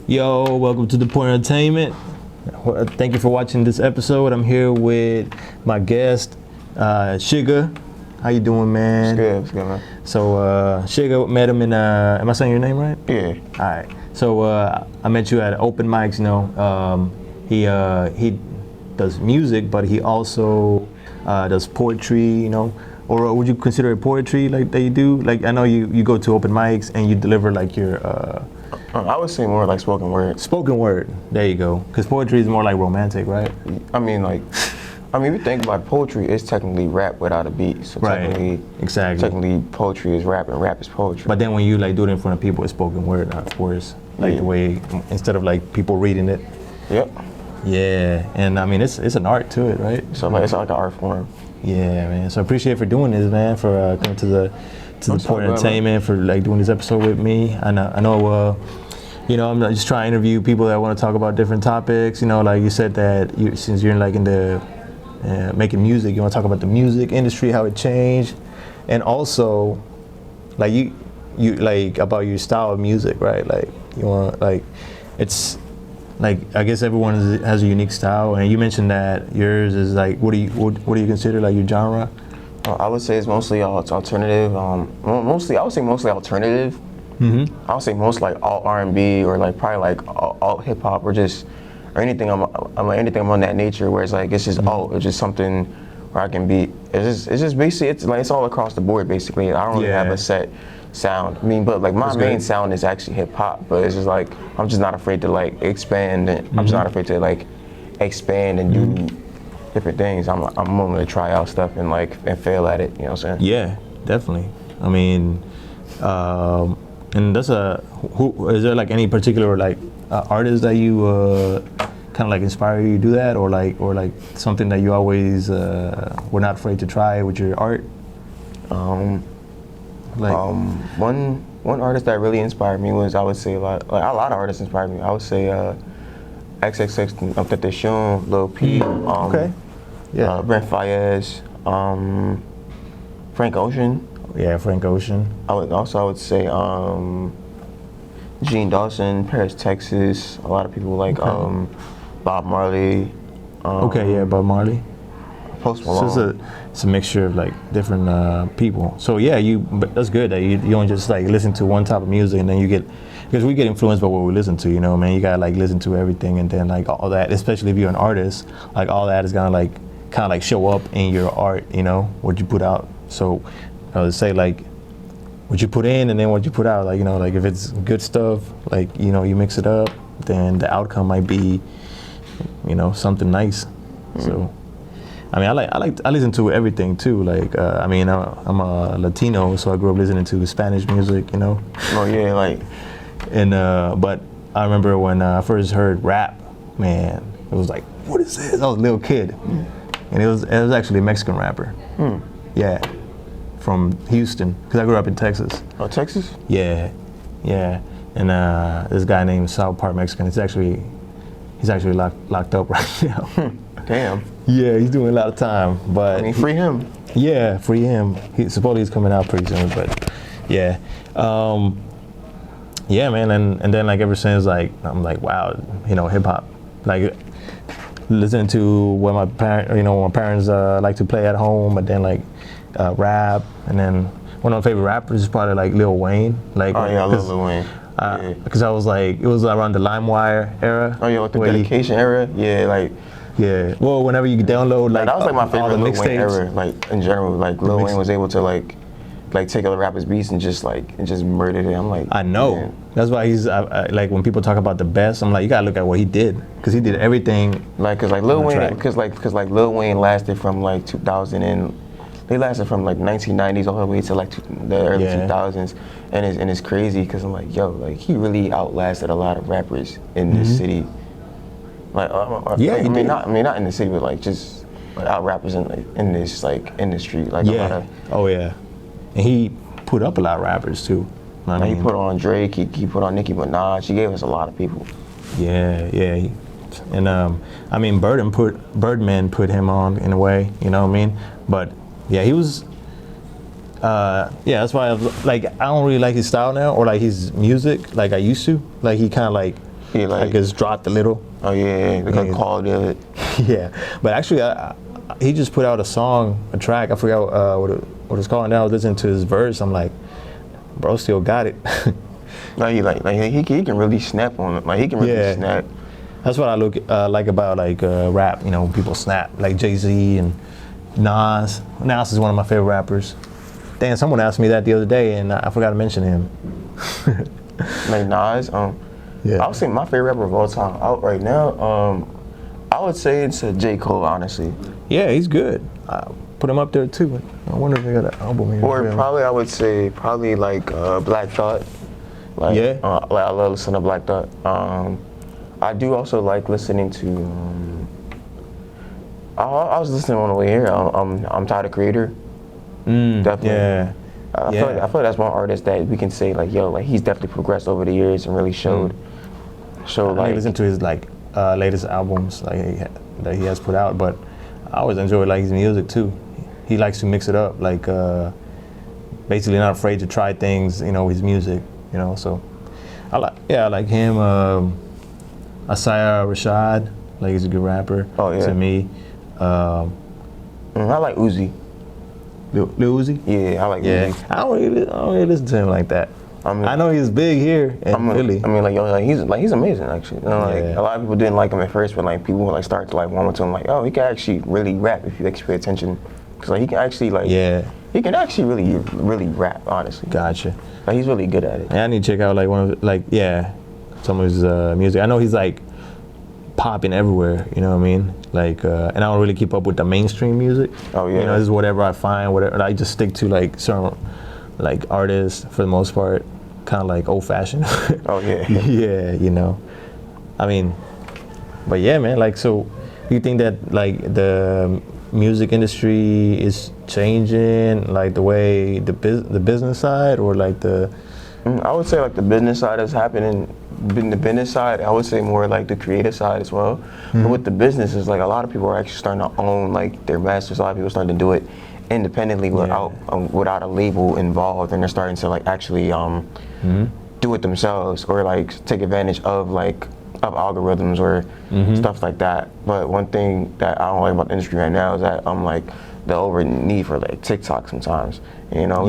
Yo, welcome to the Point Entertainment. Thank you for watching this episode. I'm here with my guest, Chiga. How you doing, man? It's good, man. So, Chiga, met him in, am I saying your name right? Yeah. All right. So, I met you at open mics, you know. He does music, but he also does poetry, you know. Or would you consider it poetry, like, that you do? Like, I know you go to open mics and you deliver, like, your... I would say more like spoken word. Spoken word. There you go. Because poetry is more like romantic, right? I mean, if you think about poetry, it's technically rap without a beat. So Right. technically poetry is rap and rap is poetry. But then when you like do it in front of people, it's spoken word, of course. Like the way, instead of like people reading it. Yep. Yeah, and I mean, it's an art to it, right? So it's like an art form. Yeah, man. So I appreciate for doing this, man, for coming to the Point Entertainment, for like doing this episode with me. I know, you know, I'm just trying to interview people that want to talk about different topics. You know, like you said that since you're like in the making music, you want to talk about the music industry, how it changed, and also like you like about your style of music, right? Like you want it's like I guess everyone has a unique style, and you mentioned that yours is like what do you consider like your genre? I would say it's mostly alternative. I would say mostly alternative. Mm-hmm. I would say most like alt R&B or like probably like alt hip hop or anything. I'm on that nature where it's like it's just alt. It's just something where I can be. It's just basically it's all across the board basically. I don't really have a set sound. I mean, but like my main sound is actually hip hop. But it's just like I'm just not afraid to like expand. And I'm just not afraid to like expand and do different things. I'm willing to try out stuff and fail at it. You know what I'm saying? Yeah, definitely. I mean, and that's who is there like any particular like artist that you kind of like inspire you to do that, or like something that you always were not afraid to try with your art? One artist that really inspired me was, I would say, a lot of artists inspired me. I would say XXX, Lil Peep, Okay. Yeah. Brent Fayez, Frank Ocean. Yeah, Frank Ocean. I would say Gene Dawson, Paris, Texas. A lot of people like Bob Marley. Okay, yeah, Bob Marley. Post Malone. So it's a mixture of like different people. So yeah, but that's good that you don't just like listen to one type of music and then you get, because we get influenced by what we listen to, you know, man. You gotta like listen to everything, and then like all that, especially if you're an artist, like all that is gonna kind of show up in your art, you know, what you put out. So I would say like what you put in and then what you put out, like, you know, like if it's good stuff, like, you know, you mix it up, then the outcome might be, you know, something nice. So I mean, I listen to everything too. Like, I mean, I'm a Latino, so I grew up listening to Spanish music, you know. Oh yeah, like. And but I remember when I first heard rap, man, it was like, what is this? I was a little kid, and it was actually a Mexican rapper. Yeah, from Houston, because I grew up in Texas. Oh, Texas? Yeah. And this guy named South Park Mexican. He's actually locked up right now. Damn. Yeah, he's doing a lot of time, but I mean, free him. Yeah, free him. Supposedly he's coming out pretty soon, but yeah, yeah, man. And then like ever since, like I'm like, wow, you know, hip hop, like listening to what my parents like to play at home, but then like rap, and then one of my favorite rappers is probably like Lil Wayne. Like, oh yeah, I love Lil Wayne. Because I was like, it was around the LimeWire era. Oh yeah, like the dedication era. Yeah, like. Yeah. Well, whenever you download like that was like my favorite Lil Wayne mixtapes era. Like in general, like Lil Wayne was able to like take other rappers' beats and just murder it. I'm like, I know. Man. That's why he's like when people talk about the best, I'm like, you gotta look at what he did, because he did everything. Like, cause Lil Wayne, cause Lil Wayne lasted from like 2000 and they lasted from like 1990s all the way to like the early 2000s, and it's crazy because I'm like, yo, like he really outlasted a lot of rappers in this city. Like, I mean, not in the city, but like just out rappers in this like industry, like a lot of. Oh yeah, and he put up a lot of rappers too. I mean, he put on Drake, he put on Nicki Minaj. He gave us a lot of people. Yeah. And I mean, Birdman put him on in a way, you know what I mean? But yeah, he was. Yeah, that's why I don't really like his style now, or like his music like I used to. Like he kind of like like it's dropped a little. oh yeah, the good quality of it. Yeah, but actually, he just put out a track. I forgot what it's called. And I was listening to his verse. I'm like, bro, still got it. Like he can really snap on it. Like he can really snap. That's what I like about like rap. You know, when people snap, like Jay-Z and Nas. Nas is one of my favorite rappers. Damn, someone asked me that the other day, and I forgot to mention him. Like Nas, yeah. I would say my favorite rapper of all time out right now. I would say it's J. Cole, honestly. Yeah, he's good. I put him up there too. I wonder if they got an album here. Or probably I would say like Black Thought. Like, yeah. Like I love listening to Black Thought. I do also like listening to. I was listening on the way here. I'm Tyler, Creator. Definitely. Yeah. I feel like that's one artist that we can say like, yo, like he's definitely progressed over the years and really showed. I listen to his like latest albums like that he has put out, but I always enjoy like his music too. He likes to mix it up, like basically not afraid to try things, you know, with his music, you know. So I like him. Asaya Rashad, like he's a good rapper. Oh yeah. To me. I like Uzi. Lil Uzi? Yeah, I like Uzi. I don't really listen to him like that. I mean, I know he's big here in Philly. I mean, like, yo, he's amazing actually. You know, like a lot of people didn't like him at first, but like people would like start to like warm up to him, like, oh, he can actually really rap if you actually pay attention, because like he can actually like he can actually really rap, honestly. Gotcha. Like he's really good at it. And I need to check out like some of his music. I know he's like popping everywhere, you know what I mean? Like, and I don't really keep up with the mainstream music. Oh yeah. You know, this is whatever I find, whatever. I just stick to like certain like artists for the most part, kind of like old fashioned. Oh yeah. Yeah, you know. I mean, but yeah, man. Like, so you think that like the music industry is changing, like the way the business side, or like the? I would say like the business side is happening. The business side, I would say more like the creative side as well. But with the business, it's like a lot of people are actually starting to own like their masters. A lot of people are starting to do it independently without a label involved, and they're starting to like actually do it themselves, or like take advantage of algorithms or stuff like that. But one thing that I don't like about the industry right now is that like the over need for like TikTok sometimes. You know,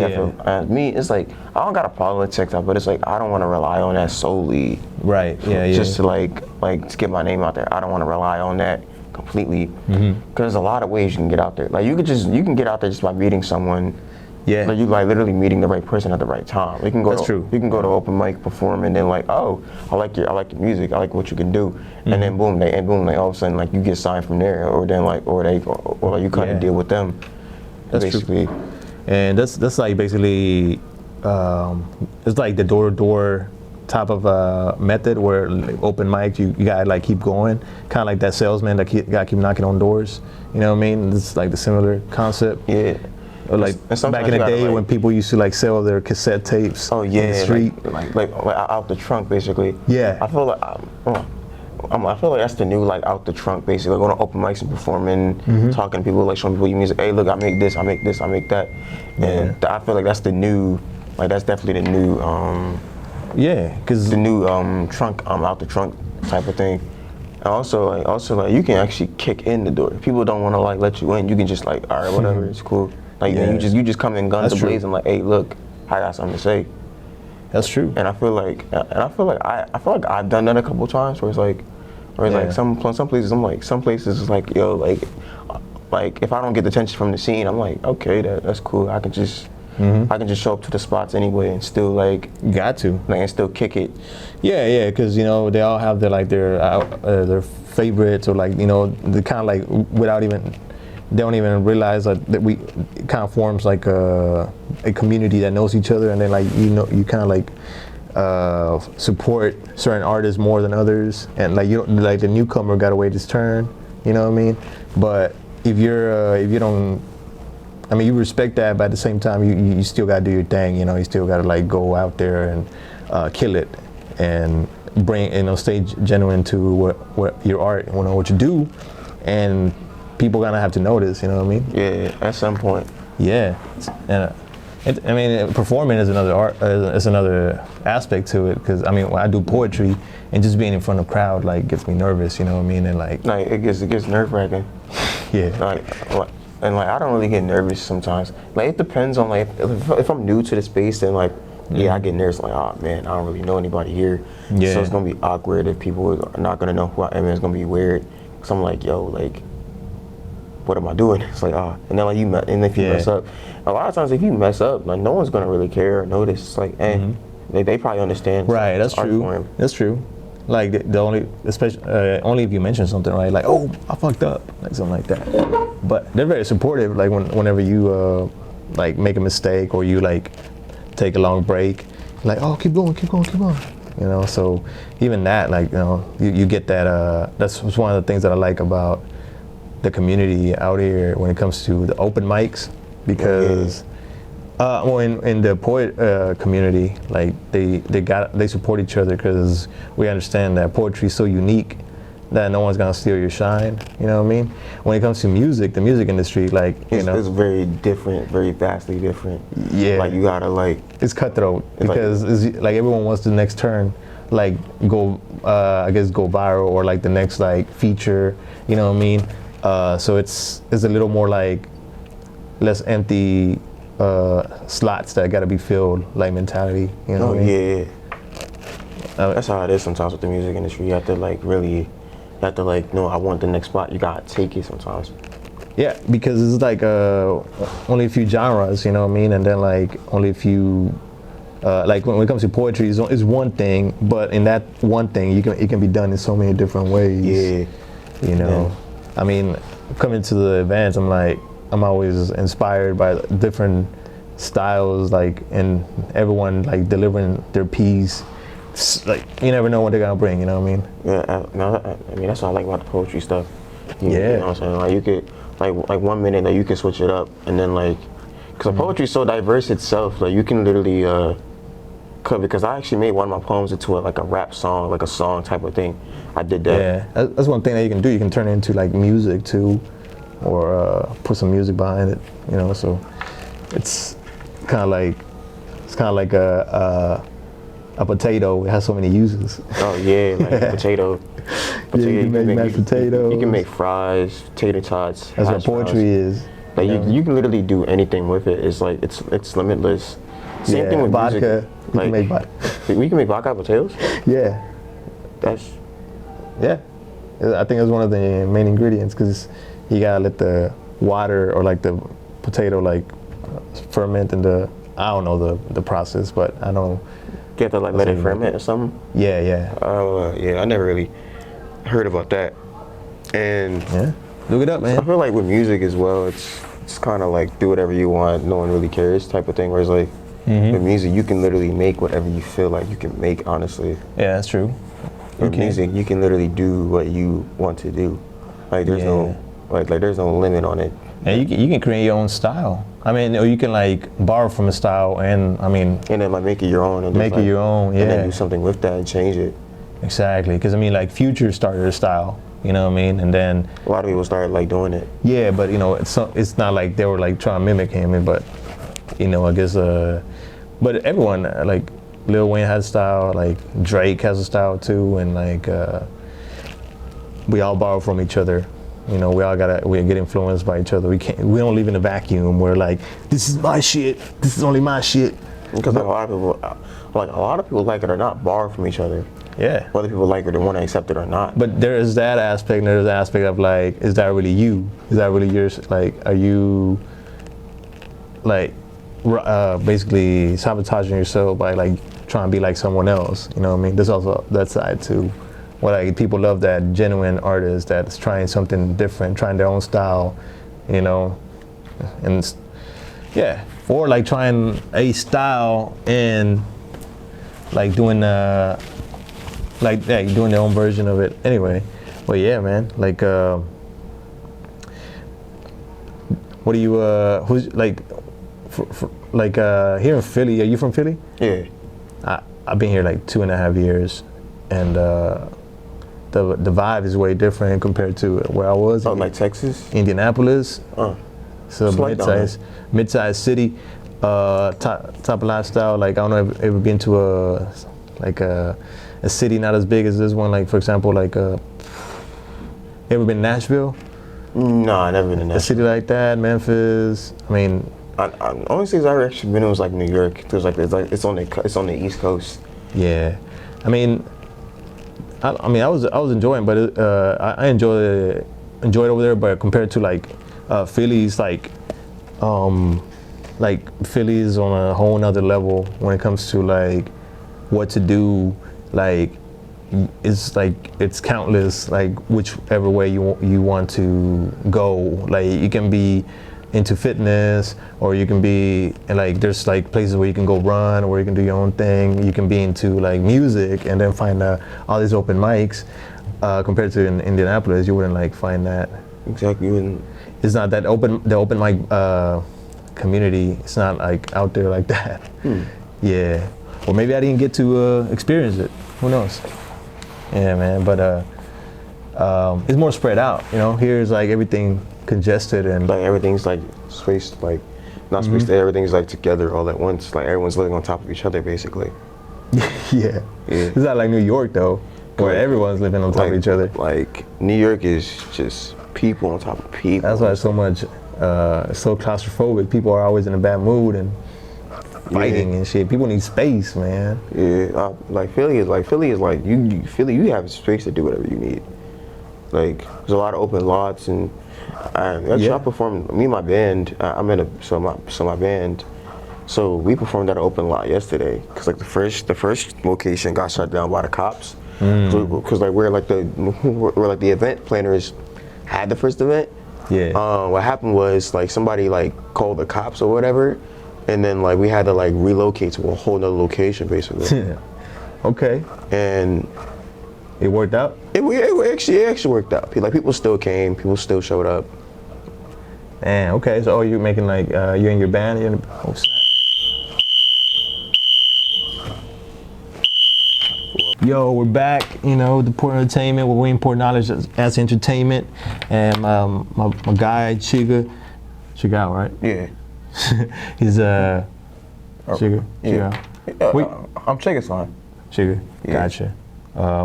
me, it's like I don't got a problem with TikTok, but it's like I don't want to rely on that solely. Right. Yeah. Just to like to get my name out there. I don't want to rely on that completely, because there's a lot of ways you can get out there. Like you can get out there just by meeting someone. Yeah. Like you like literally meeting the right person at the right time. You can go. That's true. You can go to open mic, perform, and then like, oh, I like your music. I like what you can do, and then boom, all of a sudden like you get signed from there, or then like or you kind of deal with them. That's basically. True. And that's like basically, it's like the door-to-door type of method where like, open mic, you gotta like keep going, kind of like that salesman that gotta keep knocking on doors. You know what I mean? It's like the similar concept. Yeah. Or like back in the day when people used to like sell their cassette tapes. Oh yeah, in the street. Like out the trunk basically. Yeah. I feel like I feel like that's the new like out the trunk basically, like going to open mics and performing, talking to people, like showing people your music. Hey, look, I make this, I make this, I make that, and I feel like that's the new, like that's definitely the new, because the new trunk, out the trunk type of thing. And also like you can actually kick in the door. If people don't want to like let you in, you can just like, all right, whatever, it's cool. Like you just come in guns blazing, like, hey, look, I got something to say. That's true. And I feel like I've done that a couple times where it's like some places it's like, yo, like if I don't get the attention from the scene, I'm like, okay, that's cool. I can just show up to the spots anyway and still like and still kick it. Yeah, because you know they all have their favorites, or like, you know, the kind of like they don't even realize that we kind of forms like a community that knows each other, and then like you kind of like support certain artists more than others, and like the newcomer got to wait his turn, you know what I mean? But if you don't, I mean, you respect that, but at the same time you still got to do your thing, you know. You still got to like go out there and kill it and bring, you know, stay genuine to what your art, you know, what you do, and people gonna have to notice, you know what I mean? Yeah, at some point. Yeah, and I mean, performing is another art, is another aspect to it. Because I mean, when I do poetry, and just being in front of a crowd like gets me nervous. You know what I mean? And like it gets nerve-wracking. Yeah. And like I don't really get nervous sometimes. Like it depends on like if I'm new to the space, then like yeah, I get nervous. Like, oh man, I don't really know anybody here. Yeah. So it's gonna be awkward if people are not gonna know who I am. It's gonna be weird. So I'm like, yo, like, what am I doing? It's like, and then like and if you mess up, a lot of times if you mess up, like no one's gonna really care or notice. It's like, they probably understand. Right. That's true. That's true. Like the only, especially only if you mention something, right? Like, oh, I fucked up, like something like that. But they're very supportive. Like whenever you like make a mistake or you like take a long break, like, oh, keep going. You know. So even that, like, you know, you get that. That's one of the things that I like about the community out here when it comes to the open mics, because. Well, in the poet community, like they support each other because we understand that poetry is so unique that no one's gonna steal your shine. You know what I mean? When it comes to music, the music industry, like it's very different, very vastly different. Yeah, like you gotta like it's cutthroat because it's like everyone wants the next turn, like go viral or like the next like feature. You know what I mean? So it's a little more like less empty. Slots that got to be filled, like mentality, you know. Yeah. That's how it is sometimes with the music industry. You have to like no, I want the next spot. You gotta take it sometimes. Yeah, because it's like only a few genres, you know what I mean, and then like only a few. Like when it comes to poetry, it's one thing, but in that one thing, it can be done in so many different ways. Yeah. You know, I mean, coming to the events, I'm always inspired by different styles, like, and everyone like delivering their piece. It's like you never know what they're gonna bring. You know what I mean? Yeah. I mean that's what I like about the poetry stuff. You know what I'm saying? Like you could like 1 minute that you can switch it up, and then like, cause poetry is so diverse itself. Like you can literally because I actually made one of my poems into like a rap song, like a song type of thing. I did that. Yeah, that's one thing that you can do. You can turn it into like music too. Or put some music behind it, you know. So it's kind of like a potato. It has so many uses. Oh yeah, like a potato. Yeah, you can make mashed potatoes. You can make fries, tater tots. That's what poetry is. Like you can literally do anything with it. It's like it's limitless. Same thing with vodka. Music. Like, can make vodka. We can make vodka potatoes. Yeah. I think that's one of the main ingredients because. You gotta let the water or like the potato like ferment in I don't know the process, but I know. You have to like let it ferment or something? Yeah. Oh, yeah, I never really heard about that. And yeah, look it up, man. I feel like with music as well, it's kind of like do whatever you want, no one really cares type of thing, where it's like with music, you can literally make whatever you feel like you can make, honestly. Yeah, that's true. With music, you can literally do what you want to do. Like there's no there's no limit on it. And you can create your own style. I mean, or you can like borrow from a style, and then like make it your own. And make it your own, yeah. And then do something with that and change it. Exactly, because I mean, like Future started a style, you know what I mean, and then a lot of people started like doing it. Yeah, but you know, it's not like they were like trying to mimic him, but you know, I guess but everyone like Lil Wayne has a style, like Drake has a style too, and like we all borrow from each other. You know, we get influenced by each other. We don't live in a vacuum. We're like, this is my shit. This is only my shit. Because a lot of people like it or not, borrow from each other. Yeah. Whether people like it or want to accept it or not. But there is that aspect, and there's the aspect of like, is that really you? Is that really yours? Like, are you like basically sabotaging yourself by like trying to be like someone else? You know what I mean? There's also that side too. Well, like people love that genuine artist that's trying something different, trying their own style, you know, and yeah, or like trying a style and like doing doing their own version of it. Anyway, well, yeah, man, like what do you who's like here in Philly? Are you from Philly? Yeah, I've been here like 2.5 years, and the vibe is way different compared to where I was. Oh, like Texas? Indianapolis. Oh. So mid-sized city. type of lifestyle. Like I don't know if ever been to a city not as big as this one. Like for example, like ever been to Nashville? No, I never been in A that. city like that, Memphis. I mean, Only cities I've actually been in was like New York. It's on the East Coast. yeah. I mean, I was enjoying, but I enjoyed over there. But compared to like Philly's, like Philly's on a whole nother level when it comes to like what to do. Like it's countless, like whichever way you want to go. Like you can be into fitness, or you can be like there's like places where you can go run, or you can do your own thing. You can be into like music and then find all these open mics. Compared to in Indianapolis, you wouldn't like find that. Exactly. It's not that the open mic community. It's not like out there like that. Yeah, or maybe I didn't get to experience it. Who knows? Yeah, man. But it's more spread out. You know, here's like everything congested and Like everything's like spaced, like not spaced. Everything's like together all at once. Like everyone's living on top of each other, basically. yeah. It's not like New York though, where Like- everyone's living on top of each other. Like New York is just people on top of people. That's why it's so much, it's so claustrophobic. People are always in a bad mood and fighting and shit. People need space, man. Yeah, like Philly is like you have space to do whatever you need. Like there's a lot of open lots, and actually I performed. Me and my band. I'm in my band. So we performed at an open lot yesterday because like the first location got shut down by the cops. Because like we're like the event planners had the first event. Yeah. What happened was like somebody like called the cops or whatever, and then like we had to like relocate to a whole nother location basically. Okay. And it worked out? it actually worked out. Like people still came, people still showed up. Man, okay. So you're making like you're in your band. Oh snap. Yo, we're back. You know, the Port Entertainment. We're Wayne Port Knowledge as entertainment, and my guy Chiga, right? Yeah. He's Chiga. Yeah. Wait. I'm Chiga's son. Chiga. Yeah. Gotcha.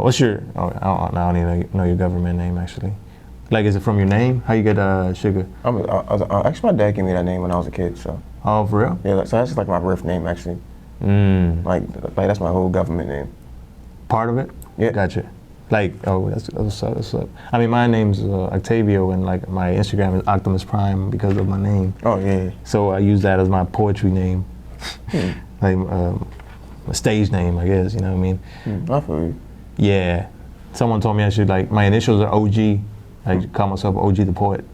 What's your? Oh, I don't even know your government name actually. Like, is it from your name? How you get Chiga? Actually, my dad gave me that name when I was a kid. So. Oh, for real? Yeah. So that's like my birth name actually. Like that's my whole government name. Part of it? Yeah. Gotcha. Like, oh, that's what's up. I mean, my name's Octavio, and like my Instagram is Optimus Prime because of my name. Oh yeah. So I use that as my poetry name, like a stage name, I guess. You know what I mean? I feel you. Yeah. Someone told me I should like my initials are OG. I call myself OG the poet.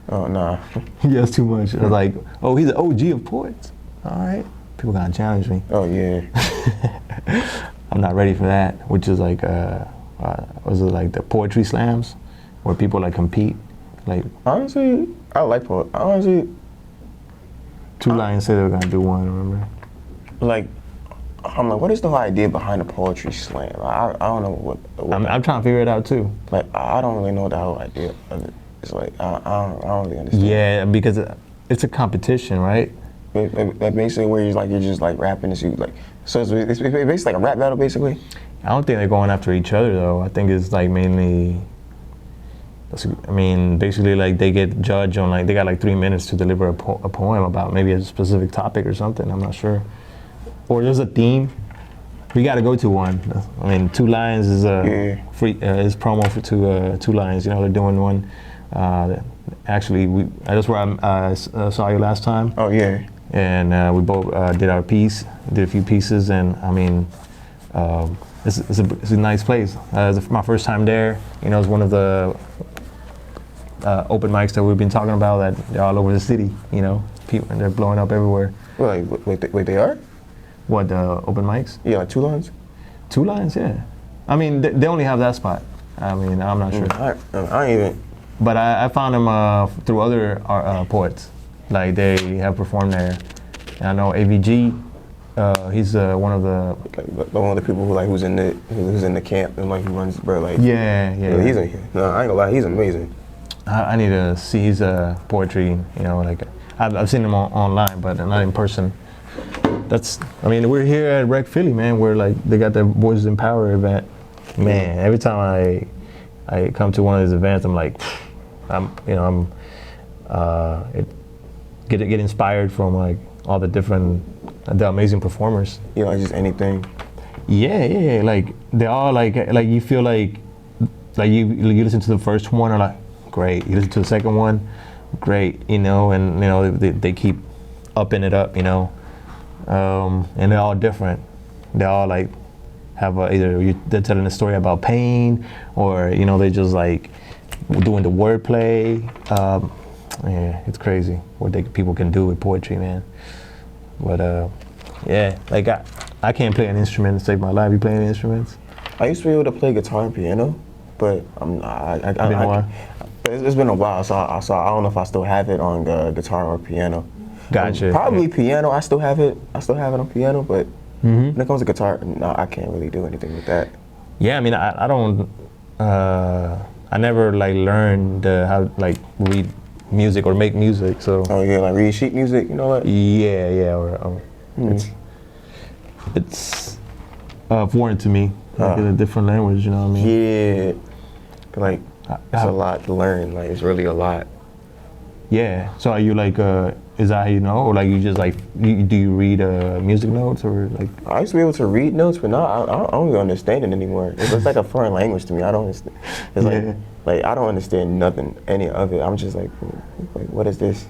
Oh nah. Yeah, that's too much. I was like, oh, he's an OG of poets. All right. People gonna challenge me. Oh yeah. I'm not ready for that, which is like, was it like the poetry slams, where people like compete, like Honestly, I like poetry. Honestly, Two Lions said they were gonna do one. Remember? like, I'm like, what is the whole idea behind a poetry slam? I don't know what I'm trying to figure it out too. like I don't really know the whole idea of it. It's like I don't really understand. Yeah, because it's a competition, right? Like basically where you're just like rapping and shit, like so it's basically like a rap battle basically. I don't think they're going after each other though. I think it's like mainly. I mean, basically, like they get judged on like they got like 3 minutes to deliver a poem about maybe a specific topic or something. I'm not sure. Or there's a theme. We got to go to one. I mean, Two Lions is free. Is promo for Two Lions. You know, they're doing one. Actually, that's where I saw you last time. Oh yeah. And we both did our piece, did a few pieces, and I mean, it's a nice place. It's my first time there. You know, it's one of the open mics that we've been talking about that they're all over the city. You know, people and they're blowing up everywhere. Well, like wait, they are? What, the open mics? Yeah, like 2 lines. 2 Lions, yeah. I mean, they only have that spot. I mean, I'm not sure. I ain't even. But I found them through other poets. Like they have performed there. And I know AVG. He's one of the. Like one of the people who's in the camp and like who runs, bro. Like. Yeah. He's I ain't gonna lie, he's amazing. I need to see his poetry. You know, like I've seen him online, but not in person. That's, I mean, we're here at Rec Philly, man. We're like, they got the Voices in Power event. Man, every time I come to one of these events, I'm like, get inspired from like all the different, the amazing performers. You know, just anything. Yeah, like they all like you feel like you listen to the first one, or like, great. You listen to the second one, great. You know, and you know they keep upping it up. You know, and they're all different. They all like have either they're telling a story about pain, or you know they just like doing the wordplay. Yeah, it's crazy what people can do with poetry, man. But yeah, like I can't play an instrument to save my life. You play any instruments? I used to be able to play guitar and piano, but it's been a while, so I don't know if I still have it on guitar or piano. Gotcha. Probably piano. I still have it. on piano, but when it comes to guitar, no, I can't really do anything with that. Yeah, I mean, I don't. I never like learned how like read music or make music. So. Oh yeah, like read sheet music, you know what? Yeah. Or it's foreign to me. Like in a different language, you know what I mean? Yeah. Like it's a lot to learn. Like it's really a lot. Yeah. So are you like? Is that how you know, or like you just like do you read music notes or like? I used to be able to read notes, but now I don't really understand it anymore. It's like a foreign language to me. I don't understand. It's like I don't understand nothing, any of it. I'm just like what is this?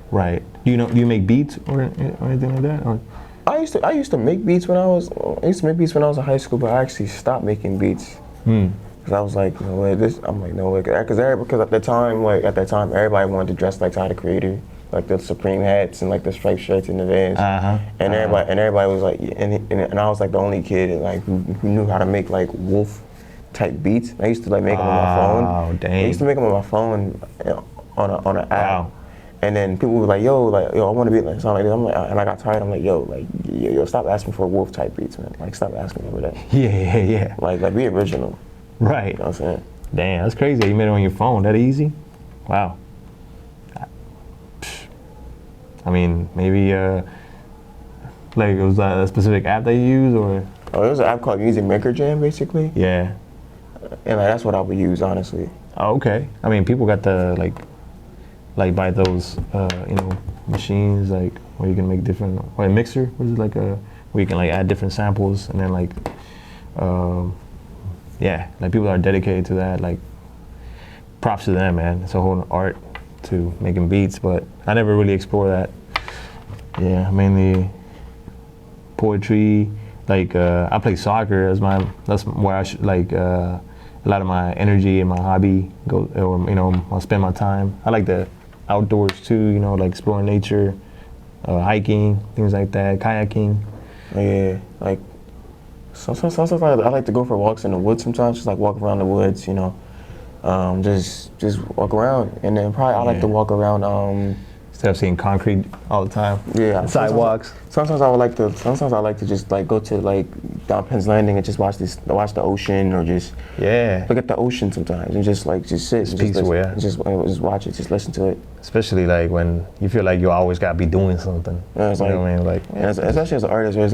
Right. Do you make beats or anything like that? Or? I used to make beats when I was in high school, but I actually stopped making beats. Cause I was like, no way, I'm like, no way, because at that time, everybody wanted to dress like Tyler the Creator, like the Supreme hats and like the striped shirts and the Vans, and everybody was like, and I was like the only kid like who knew how to make like wolf type beats. I used to like make them on my phone. Oh, dang. I used to make them on my phone on an app. Wow. And then people were like, yo, I want to be like sound like this. I'm like, and I got tired. I'm like, yo, stop asking for wolf type beats, man. Like, stop asking for that. Yeah. Like be original. Right. You know what I'm saying? Damn, that's crazy. You made it on your phone. That easy? Wow. I mean, maybe like it was a specific app that you use, or? Oh, there was an app called Music Maker Jam, basically. Yeah. And like, that's what I would use, honestly. Oh, okay. I mean, people got the like buy those machines like where you can make different, or a mixer. What is it like where you can like add different samples and then like yeah, like people are dedicated to that. Like, props to them, man. It's a whole art to making beats, but I never really explored that. Yeah, mainly poetry. Like I play soccer that's where I should like a lot of my energy and my hobby go, or I'll spend my time. I like the outdoors too, like exploring nature, hiking, things like that, kayaking. Yeah, like sometimes I like to go for walks in the woods sometimes, just like walk around the woods, just walk around. And then probably I like to walk around instead of seeing concrete all the time. Yeah, sidewalks. Sometimes I like to just like go to like down Penn's Landing and just watch the ocean, or just look at the ocean sometimes and just sit and just watch it, just listen to it. Especially like when you feel like you always gotta be doing something. Yeah, it's like, what I mean? Like, especially as an artist, where it's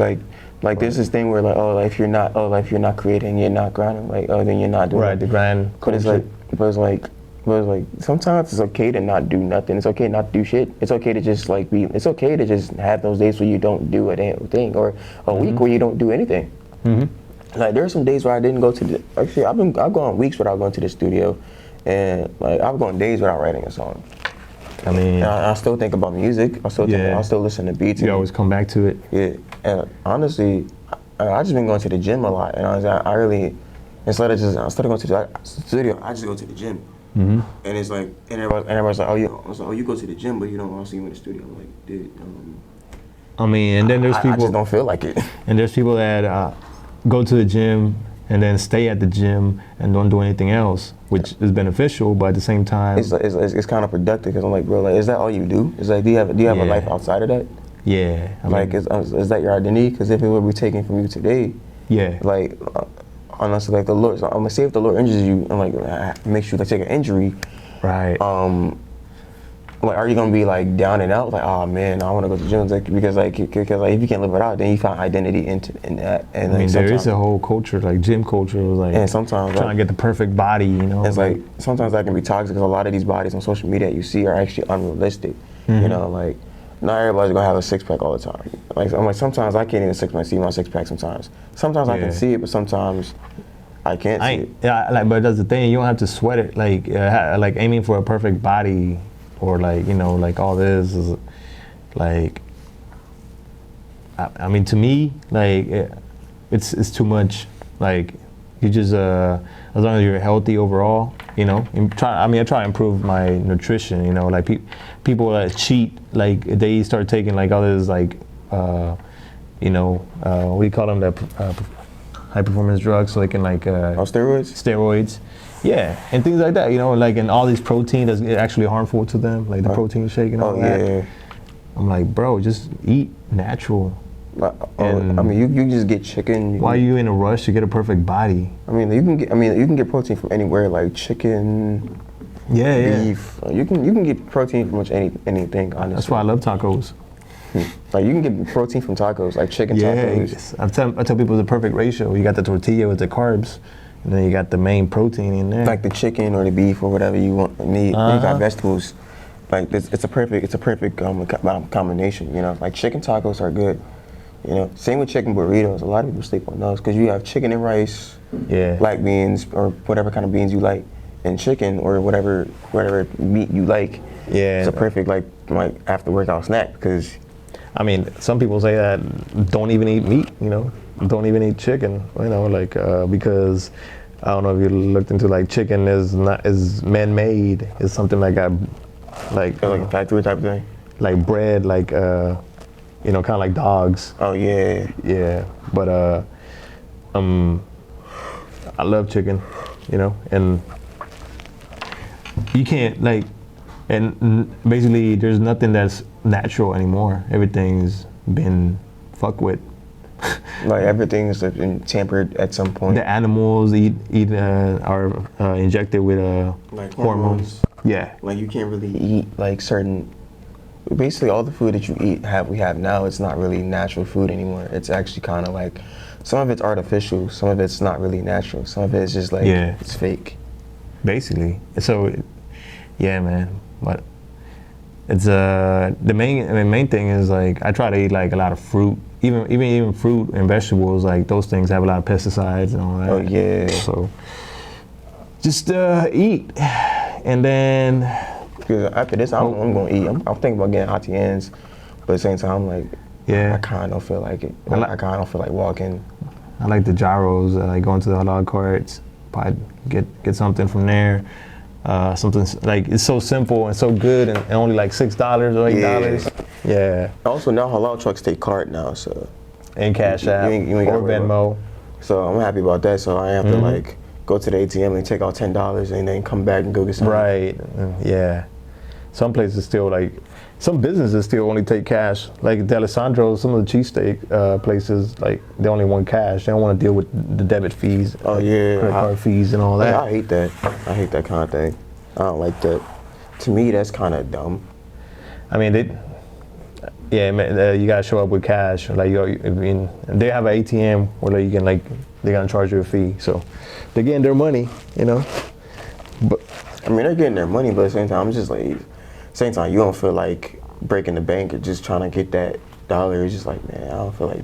like there's this thing where like if you're not creating, you're not grinding, like then you're not doing right, the grind. But it's like sometimes it's okay to not do nothing. It's okay not to do shit. It's okay to just like be. It's okay to just have those days where you don't do a damn thing, or a week where you don't do anything. Like there are some days where I didn't go to the. Actually, I've gone weeks without going to the studio, and like I've gone days without writing a song. I mean, I still think about music. I still listen to beats. You always come back to it. Yeah, and honestly, I just been going to the gym a lot, and I really, instead of going to the studio, I just go to the gym. And it's like, and everybody's like, you go to the gym, but you don't want to see me in the studio. I'm like, dude. I mean, and then there's people. I just don't feel like it. And there's people that go to the gym and then stay at the gym and don't do anything else, which is beneficial, but at the same time, it's kind of productive, because I'm like, bro, like, is that all you do? Is like, do you have a life outside of that? Yeah. Is that your identity? Because if it would be taken from you today, like. Unless like the Lord, so I'm gonna say if the Lord injures you and like makes you like take an injury, right? like, are you gonna be like down and out? Like, oh man, I want to go to the gym, like, because like if you can't live it out, then you find identity in that. And I mean, there is a whole culture, like gym culture, like and sometimes trying to get the perfect body, you know. it's like sometimes that can be toxic because a lot of these bodies on social media that you see are actually unrealistic. You know, like not everybody's gonna have a six pack all the time. Like I'm like sometimes I can't even see my six pack sometimes. Sometimes I can see it, but sometimes I can't see it. Yeah, like, but that's the thing. You don't have to sweat it. Like aiming for a perfect body, or like, you know, like all this is like. I mean, to me, like it's too much. Like you just as long as you're healthy overall, you know. I try to improve my nutrition. You know, like people that cheat, like they start taking like all this like, you know, what do you call them, the high performance drugs, so they can like Steroids. Steroids, yeah, and things like that. You know, like, and all these protein that's actually harmful to them, like the protein shake and all that. Yeah. I'm like, bro, just eat natural. I mean, you can just get chicken. Why are you in a rush to get a perfect body? I mean, you can get protein from anywhere, like chicken, beef. You can get protein from much anything. Honestly, that's why I love tacos. Like you can get protein from tacos, like chicken tacos. I tell people the perfect ratio. You got the tortilla with the carbs, and then you got the main protein in there. Like the chicken or the beef or whatever you need. You got vegetables. Like it's a perfect combination. You know, like chicken tacos are good. You know, same with chicken burritos. A lot of people sleep on those because you have chicken and rice, black beans or whatever kind of beans you like, and chicken or whatever meat you like. Yeah, it's a perfect like after workout snack because. I mean, some people say that don't even eat meat. You know, don't even eat chicken. You know, like because I don't know if you looked into like chicken is man-made. It's something like a factory type of thing. Like bred, like you know, kind of like dogs. Oh yeah. Yeah, but I love chicken, you know, and you can't like, and basically there's nothing that's natural anymore. Everything's been fucked with. Like everything's been tampered at some point. The animals are injected with like hormones. Yeah. Like you can't really eat like certain. Basically, all the food that you eat we have now, it's not really natural food anymore. It's actually kind of like, some of it's artificial, some of it's not really natural, some of it's just like it's fake. Basically, so yeah, man. But it's the main thing is like I try to eat like a lot of fruit, even fruit and vegetables. Like those things have a lot of pesticides and all that. Oh yeah. So just eat, and then. Because after this, I'm gonna eat. I'm thinking about getting ATNs, but at the same time, I'm like, I kind of don't feel like it. I kind of don't feel like walking. I like the gyros. Like going to the halal carts, probably get something from there. Something like it's so simple and so good, and only like $6 or $8. Yeah. Also, now halal trucks take card now, so. And Cash App or Venmo. So I'm happy about that. So I have to like go to the ATM and take out $10 and then come back and go get something. Right. Yeah. Some places still like, some businesses still only take cash. Like D'Alessandro, some of the cheesesteak places, like they only want cash. They don't want to deal with the debit fees, credit card fees, and all that. I hate that. I hate that kind of thing. I don't like that. To me, that's kind of dumb. I mean, you gotta show up with cash. Like I mean, they have an ATM where you can like they're gonna charge you a fee. So they're getting their money, you know. But I mean, they're getting their money, but at the same time, I'm just like. Same time, you don't feel like breaking the bank or just trying to get that dollar. It's just like, man, I don't feel like